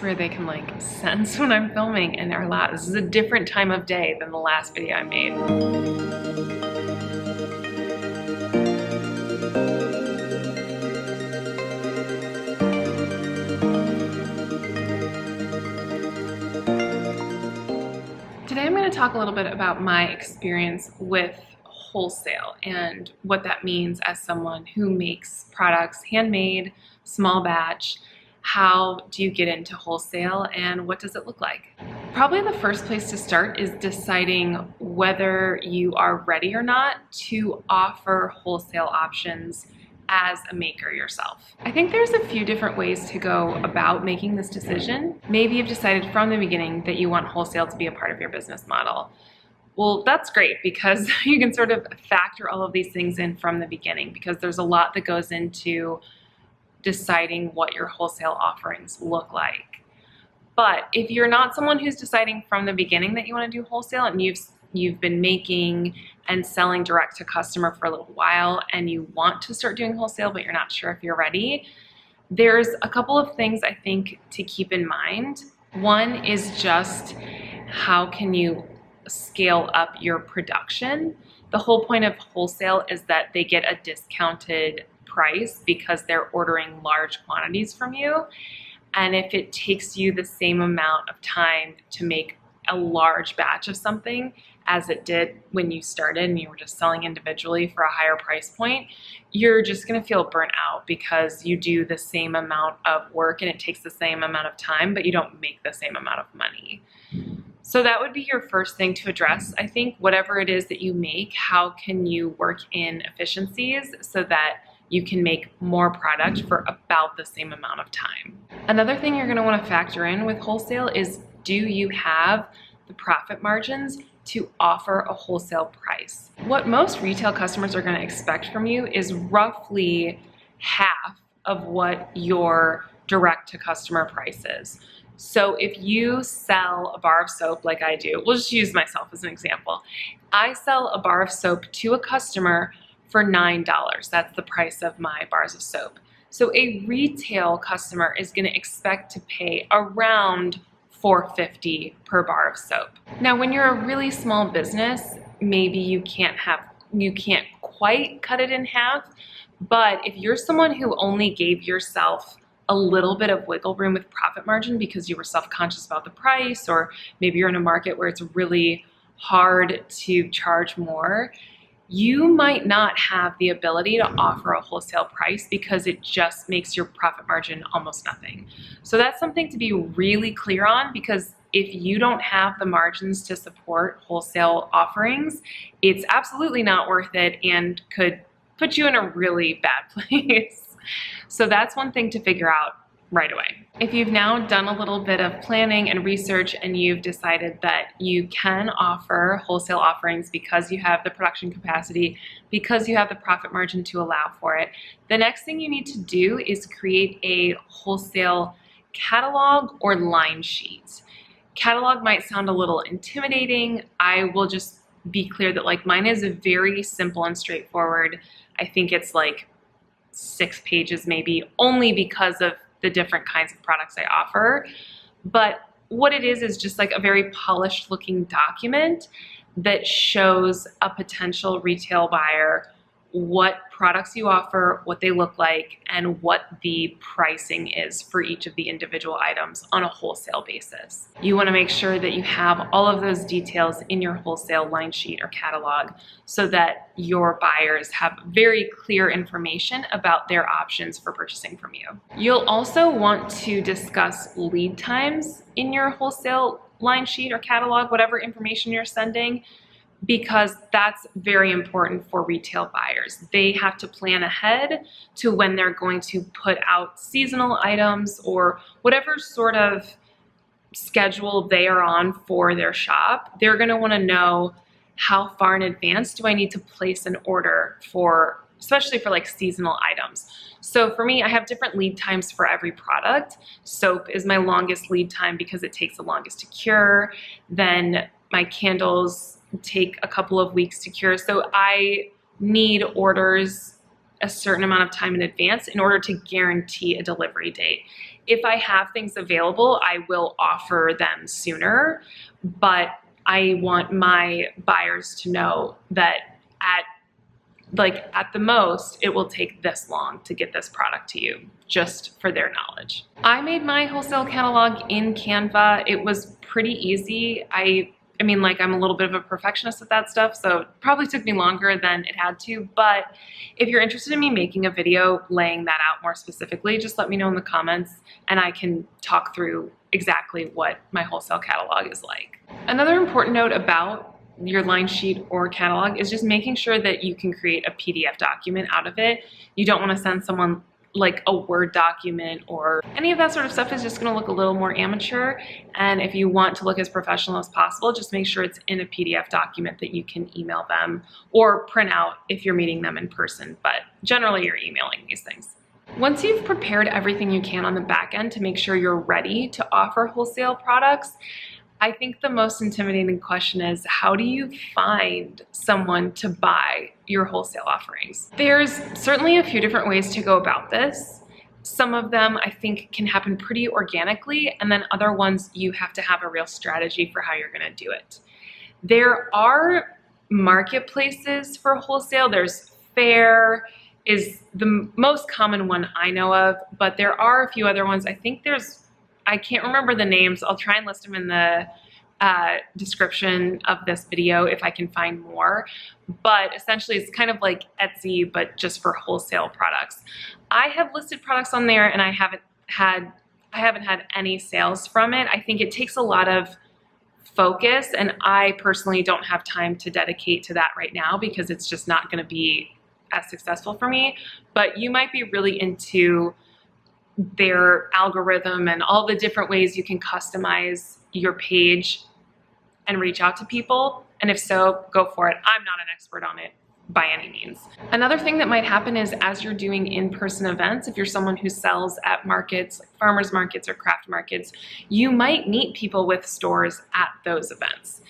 swear they can like sense when I'm filming and they're loud. This is a different time of day than the last video I made. Today I'm going to talk a little bit about my experience with wholesale and what that means as someone who makes products handmade, small batch. How do you get into wholesale and what does it look like? Probably the first place to start is deciding whether you are ready or not to offer wholesale options as a maker yourself. I think there's a few different ways to go about making this decision. Maybe you've decided from the beginning that you want wholesale to be a part of your business model. Well, that's great because you can sort of factor all of these things in from the beginning, because there's a lot that goes into deciding what your wholesale offerings look like. But if you're not someone who's deciding from the beginning that you want to do wholesale and you've been making and selling direct to customer for a little while and you want to start doing wholesale but you're not sure if you're ready, there's a couple of things I think to keep in mind. One is just how can you scale up your production. The whole point of wholesale is that they get a discounted price because they're ordering large quantities from you. And if it takes you the same amount of time to make a large batch of something as it did when you started and you were just selling individually for a higher price point, you're just going to feel burnt out because you do the same amount of work and it takes the same amount of time, but you don't make the same amount of money. So that would be your first thing to address. I think whatever it is that you make, how can you work in efficiencies so that you can make more product for about the same amount of time. Another thing you're going to want to factor in with wholesale is, do you have the profit margins to offer a wholesale price? What most retail customers are going to expect from you is roughly half of what your direct to customer price is. So if you sell a bar of soap like I do, we'll just use myself as an example. I sell a bar of soap to a customer for $9. That's the price of my bars of soap. So a retail customer is going to expect to pay around $4.50 per bar of soap. Now, when you're a really small business, maybe you can't quite cut it in half, but if you're someone who only gave yourself a little bit of wiggle room with profit margin because you were self-conscious about the price, or maybe you're in a market where it's really hard to charge more, you might not have the ability to offer a wholesale price because it just makes your profit margin almost nothing. So that's something to be really clear on, because if you don't have the margins to support wholesale offerings, it's absolutely not worth it and could put you in a really bad place. So that's one thing to figure out right away. If you've now done a little bit of planning and research and you've decided that you can offer wholesale offerings because you have the production capacity, because you have the profit margin to allow for it, the next thing you need to do is create a wholesale catalog or line sheet. Catalog might sound a little intimidating. I will just be clear that like mine is very simple and straightforward. I think it's like 6 pages maybe, only because of the different kinds of products I offer. But what it is just like a very polished looking document that shows a potential retail buyer what products you offer, what they look like, and what the pricing is for each of the individual items on a wholesale basis. You want to make sure that you have all of those details in your wholesale line sheet or catalog so that your buyers have very clear information about their options for purchasing from you. You'll also want to discuss lead times in your wholesale line sheet or catalog, whatever information you're sending, because that's very important for retail buyers. They have to plan ahead to when they're going to put out seasonal items or whatever sort of schedule they are on for their shop. They're going to want to know how far in advance do I need to place an order for, especially for like seasonal items. So for me, I have different lead times for every product. Soap is my longest lead time because it takes the longest to cure. Then my candles take a couple of weeks to cure. So I need orders a certain amount of time in advance in order to guarantee a delivery date. If I have things available, I will offer them sooner, but I want my buyers to know that at the most, it will take this long to get this product to you, just for their knowledge. I made my wholesale catalog in Canva. It was pretty easy. I mean, like, I'm a little bit of a perfectionist at that stuff, so it probably took me longer than it had to, but if you're interested in me making a video laying that out more specifically, just let me know in the comments and I can talk through exactly what my wholesale catalog is like. Another important note about your line sheet or catalog is just making sure that you can create a PDF document out of it. You don't want to send someone like a Word document, or any of that sort of stuff is just going to look a little more amateur. And if you want to look as professional as possible, just make sure it's in a PDF document that you can email them or print out if you're meeting them in person, but generally you're emailing these things. Once you've prepared everything you can on the back end to make sure you're ready to offer wholesale products, I think the most intimidating question is, how do you find someone to buy your wholesale offerings? There's certainly a few different ways to go about this. Some of them I think can happen pretty organically, and then other ones you have to have a real strategy for how you're going to do it. There are marketplaces for wholesale. There's Fair is the most common one I know of, but there are a few other ones. I can't remember the names. I'll try and list them in the description of this video if I can find more. But essentially it's kind of like Etsy, but just for wholesale products. I have listed products on there and I haven't had any sales from it. I think it takes a lot of focus, and I personally don't have time to dedicate to that right now because it's just not going to be as successful for me. But you might be really into their algorithm and all the different ways you can customize your page and reach out to people. And if so, go for it. I'm not an expert on it by any means. Another thing that might happen is, as you're doing in-person events, if you're someone who sells at markets, like farmers markets or craft markets, you might meet people with stores at those events.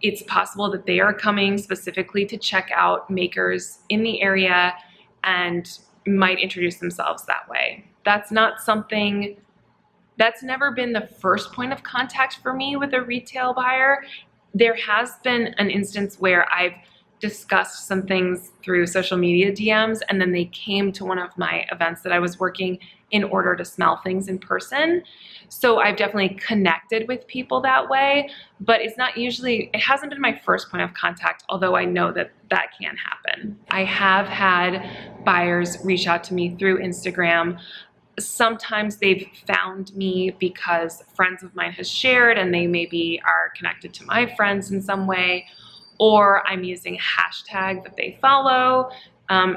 It's possible that they are coming specifically to check out makers in the area and might introduce themselves that way. That's never been the first point of contact for me with a retail buyer. There has been an instance where I've discussed some things through social media DMs, and then they came to one of my events that I was working in order to smell things in person. So I've definitely connected with people that way, but it hasn't been my first point of contact, although I know that that can happen. I have had buyers reach out to me through Instagram. Sometimes they've found me because friends of mine has shared and they maybe are connected to my friends in some way, or I'm using a hashtag that they follow.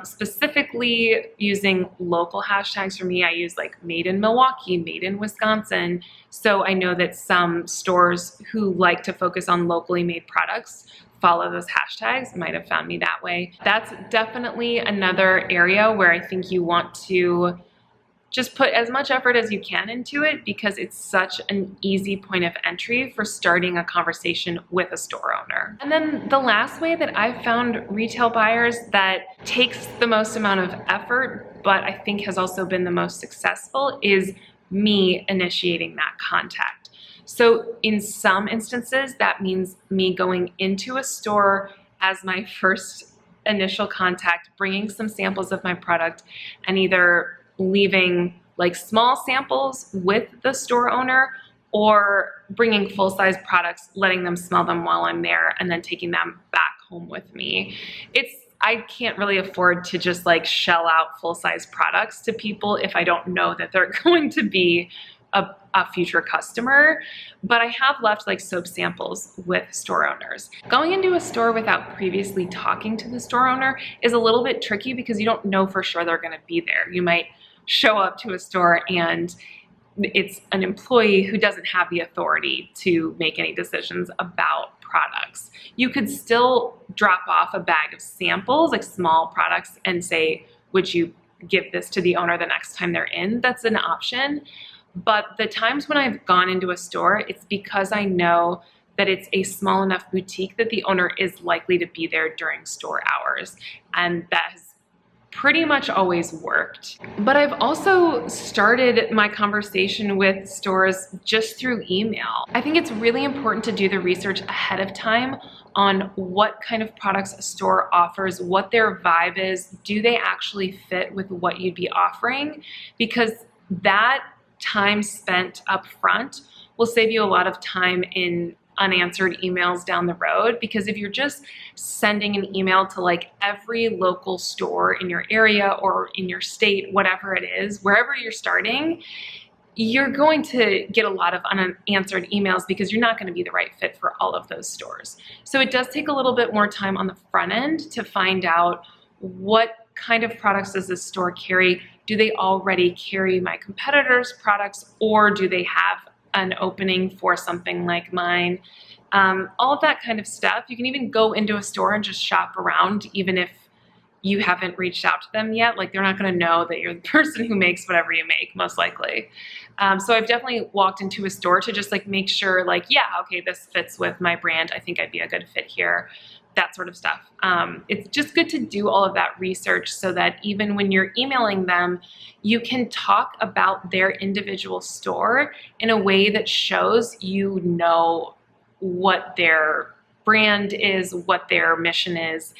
Specifically using local hashtags for me, I use like made in Milwaukee, made in Wisconsin. So I know that some stores who like to focus on locally made products follow those hashtags, might have found me that way. That's definitely another area where I think you want to just put as much effort as you can into it, because it's such an easy point of entry for starting a conversation with a store owner. And then the last way that I've found retail buyers that takes the most amount of effort, but I think has also been the most successful, is me initiating that contact. So in some instances, that means me going into a store as my first initial contact, bringing some samples of my product, and either leaving like small samples with the store owner, or bringing full-size products, letting them smell them while I'm there, and then taking them back home with me. I can't really afford to just like shell out full-size products to people if I don't know that they're going to be a future customer, but I have left like soap samples with store owners. Going into a store without previously talking to the store owner is a little bit tricky because you don't know for sure they're gonna be there. You might show up to a store and it's an employee who doesn't have the authority to make any decisions about products. You could still drop off a bag of samples, like small products, and say, would you give this to the owner the next time they're in? That's an option. But the times when I've gone into a store, it's because I know that it's a small enough boutique that the owner is likely to be there during store hours. And that has pretty much always worked. But I've also started my conversation with stores just through email. I think it's really important to do the research ahead of time on what kind of products a store offers, what their vibe is, do they actually fit with what you'd be offering? Because that time spent up front will save you a lot of time in unanswered emails down the road. Because if you're just sending an email to like every local store in your area or in your state, whatever it is, wherever you're starting, you're going to get a lot of unanswered emails because you're not going to be the right fit for all of those stores. So it does take a little bit more time on the front end to find out what kind of products does this store carry. Do they already carry my competitors' products, or do they have an opening for something like mine? All of that kind of stuff. You can even go into a store and just shop around, even if you haven't reached out to them yet. Like, they're not going to know that you're the person who makes whatever you make, most likely. So I've definitely walked into a store to just like make sure, like, yeah, okay, this fits with my brand. I think I'd be a good fit here. That sort of stuff. It's just good to do all of that research so that even when you're emailing them, you can talk about their individual store in a way that shows you know what their brand is, what their mission is.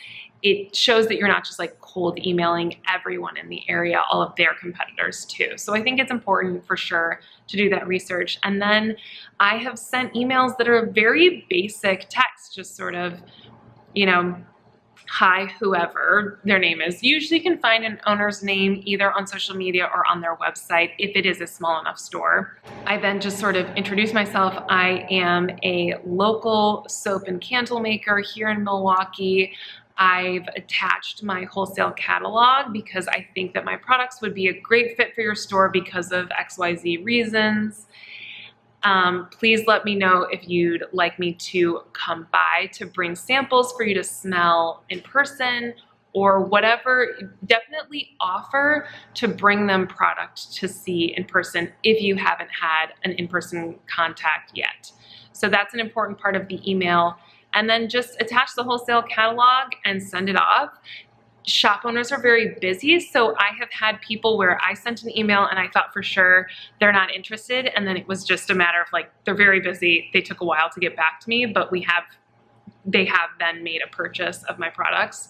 It shows that you're not just like cold emailing everyone in the area, all of their competitors too. So I think it's important for sure to do that research. And then I have sent emails that are very basic text, just sort of, you know, hi, whoever their name is. Usually you can find an owner's name either on social media or on their website if it is a small enough store. I then just sort of introduce myself. I am a local soap and candle maker here in Milwaukee. I've attached my wholesale catalog because I think that my products would be a great fit for your store because of XYZ reasons. Please let me know if you'd like me to come by to bring samples for you to smell in person or whatever. Definitely offer to bring them product to see in person if you haven't had an in-person contact yet. So that's an important part of the email. And then just attach the wholesale catalog and send it off. Shop owners are very busy, so I have had people where I sent an email and I thought for sure they're not interested, and then it was just a matter of like, they're very busy, they took a while to get back to me, but they have then made a purchase of my products.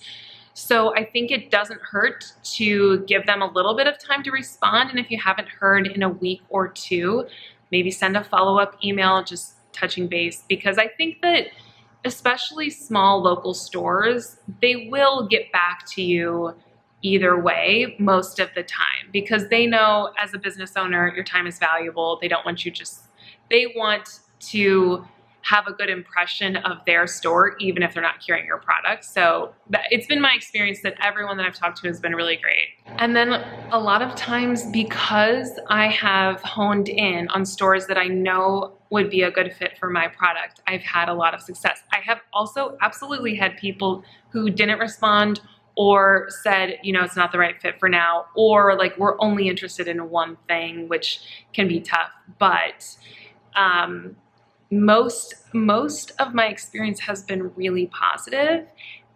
So I think it doesn't hurt to give them a little bit of time to respond, and if you haven't heard in a week or two, maybe send a follow-up email just touching base, because I think that especially small local stores, they will get back to you either way most of the time, because they know as a business owner, your time is valuable. They don't want you they want to have a good impression of their store, even if they're not carrying your product. So it's been my experience that everyone that I've talked to has been really great. And then a lot of times, because I have honed in on stores that I know would be a good fit for my product, I've had a lot of success. I have also absolutely had people who didn't respond or said, you know, it's not the right fit for now, or like, we're only interested in one thing, which can be tough. But most of my experience has been really positive,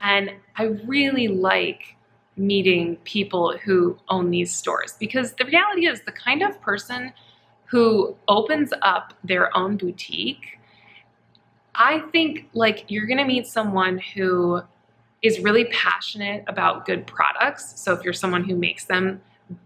and I really like meeting people who own these stores, because the reality is the kind of person who opens up their own boutique, I think like you're gonna meet someone who is really passionate about good products. So if you're someone who makes them,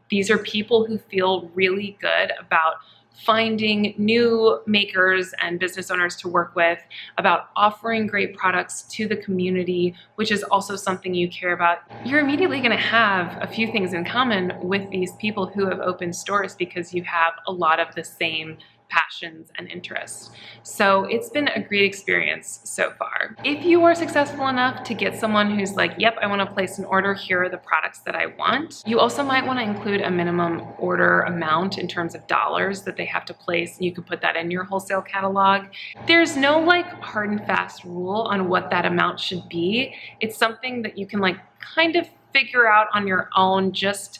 these are people who feel really good about finding new makers and business owners to work with, about offering great products to the community, which is also something you care about. You're immediately going to have a few things in common with these people who have opened stores, because you have a lot of the same passions and interests. So it's been a great experience so far. If you are successful enough to get someone who's like, yep, I want to place an order, here are the products that I want, you also might want to include a minimum order amount in terms of dollars that they have to place. You could put that in your wholesale catalog. There's no like hard and fast rule on what that amount should be. It's something that you can like kind of figure out on your own, just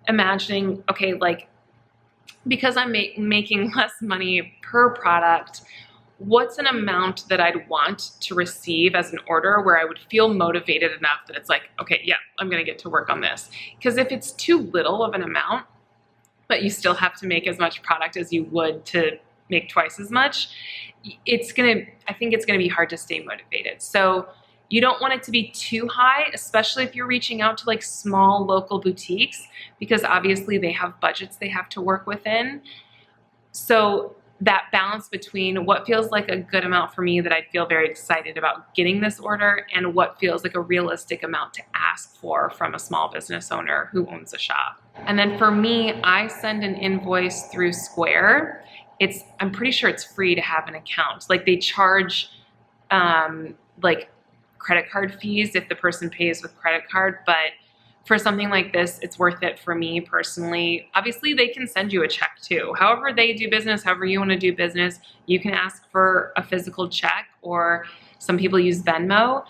imagining, okay, like, because I'm making less money per product, what's an amount that I'd want to receive as an order where I would feel motivated enough that it's like, okay, yeah, I'm gonna get to work on this. Because if it's too little of an amount, but you still have to make as much product as you would to make twice as much, I think it's gonna be hard to stay motivated. So you don't want it to be too high, especially if you're reaching out to like small local boutiques, because obviously they have budgets they have to work within. So that balance between what feels like a good amount for me that I'd feel very excited about getting this order and what feels like a realistic amount to ask for from a small business owner who owns a shop. And then for me, I send an invoice through Square. I'm pretty sure it's free to have an account. Like they charge like credit card fees if the person pays with credit card, but for something like this, it's worth it for me personally. Obviously, they can send you a check too. However they do business, however you want to do business, you can ask for a physical check, or some people use Venmo.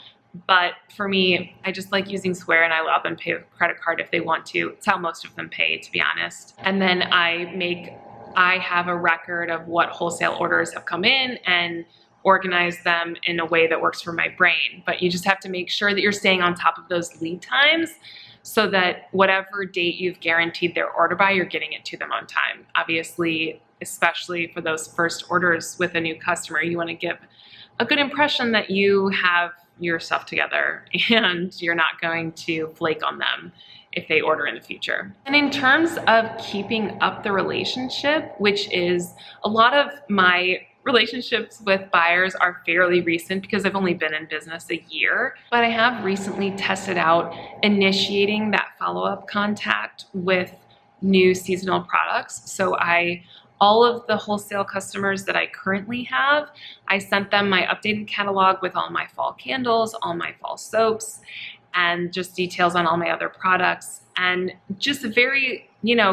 But for me, I just like using Square, and I allow them to pay with credit card if they want to. It's how most of them pay, to be honest. And then I have a record of what wholesale orders have come in and organize them in a way that works for my brain. But you just have to make sure that you're staying on top of those lead times, so that whatever date you've guaranteed their order by, you're getting it to them on time. Obviously, especially for those first orders with a new customer, you want to give a good impression that you have your stuff together and you're not going to flake on them if they order in the future. And in terms of keeping up the relationship, which is a lot of my relationships with buyers are fairly recent because I've only been in business a year, but I have recently tested out initiating that follow-up contact with new seasonal products. So all of the wholesale customers that I currently have, I sent them my updated catalog with all my fall candles, all my fall soaps, and just details on all my other products. And just a very,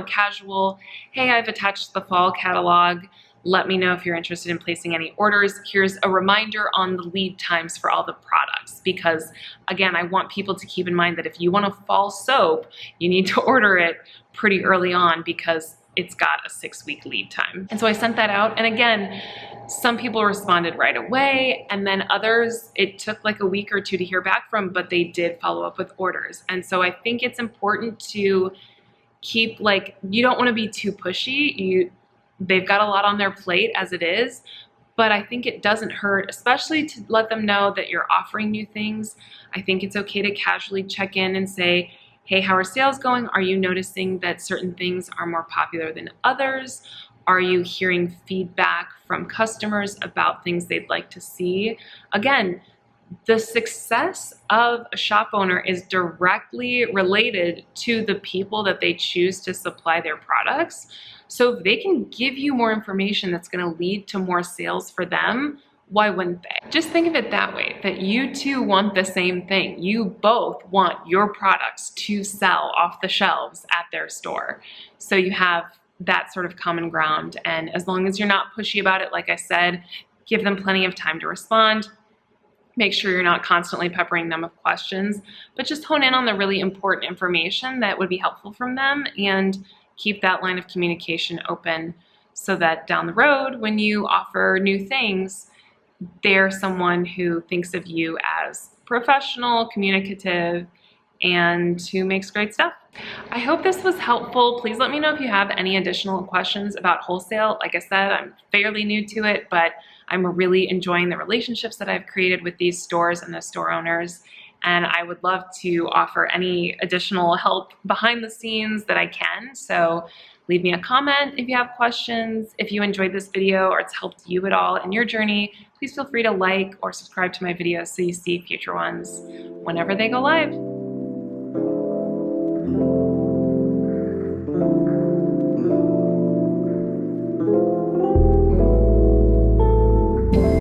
casual, hey, I've attached the fall catalog. Let me know if you're interested in placing any orders. Here's a reminder on the lead times for all the products, because again, I want people to keep in mind that if you want a fall soap, you need to order it pretty early on because it's got a 6-week lead time. And so I sent that out. And again, some people responded right away, and then others, it took like a week or two to hear back from, but they did follow up with orders. And so I think it's important to keep, you don't want to be too pushy. They've got a lot on their plate as it is, but I think it doesn't hurt, especially to let them know that you're offering new things. I think it's okay to casually check in and say, hey, how are sales going? Are you noticing that certain things are more popular than others? Are you hearing feedback from customers about things they'd like to see? Again, the success of a shop owner is directly related to the people that they choose to supply their products. So if they can give you more information that's going to lead to more sales for them, why wouldn't they? Just think of it that way, that you two want the same thing. You both want your products to sell off the shelves at their store. So you have that sort of common ground. And as long as you're not pushy about it, like I said, give them plenty of time to respond. Make sure you're not constantly peppering them with questions, but just hone in on the really important information that would be helpful from them, and keep that line of communication open so that down the road, when you offer new things, they're someone who thinks of you as professional, communicative, and who makes great stuff. I hope this was helpful. Please let me know if you have any additional questions about wholesale. Like I said, I'm fairly new to it, but I'm really enjoying the relationships that I've created with these stores and the store owners. And I would love to offer any additional help behind the scenes that I can. So leave me a comment if you have questions. If you enjoyed this video or it's helped you at all in your journey, please feel free to like or subscribe to my videos so you see future ones whenever they go live.